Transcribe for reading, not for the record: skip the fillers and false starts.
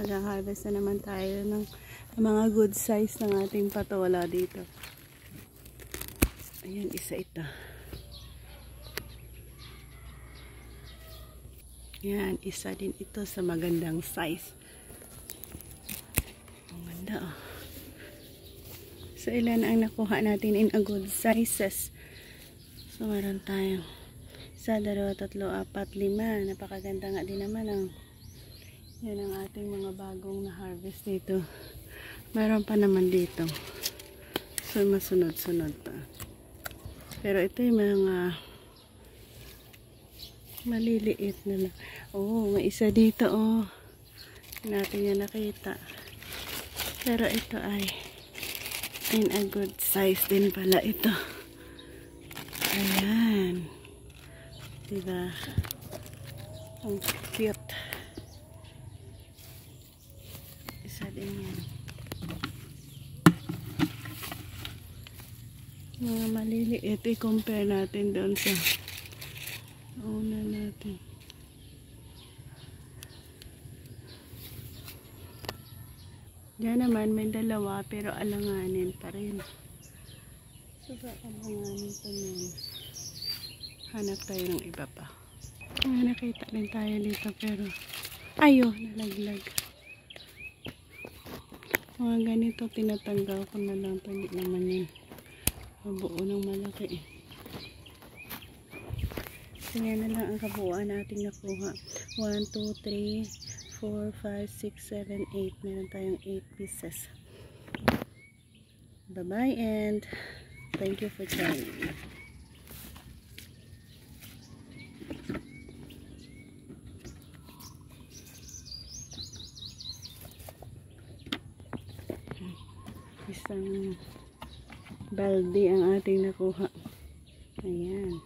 Mag-harvest na naman tayo ng mga good size ng ating patola dito. Ayan, isa ito. Ayan, isa din ito sa magandang size. Ang ganda oh. So, ilan ang nakuha natin in a good sizes? So, meron tayong 1, 2, 3, 4, 5. Napakaganda nga din naman ang yan ang ating mga bagong na harvest dito. Meron pa naman dito. So, masunod-sunod pa. Pero ito yung mga maliliit na lang. Oh, may isa dito oh. Natin yan nakita. Pero ito ay in a good size din pala ito. Ayan. Diba? Ang cute. Isa din yan. Mga maliliit. I-compare natin doon sa una natin. Diyan naman may dalawa pero alanganin pa rin. So alanganin pa nun. Hanap tayo ng iba pa. Nakita rin tayo dito pero ayo, nalaglag. Mga ganito tinatanggal ko na lang. Hindi naman yun mabuo ng malaki eh. So yan na lang ang kabuuan nating nakuha. 1, 2, 3, 4, 5, 6, 7, 8. Meron tayong 8 pieces. Bye bye and thank you for joining. Isang balde ang ating nakuha. Ayan.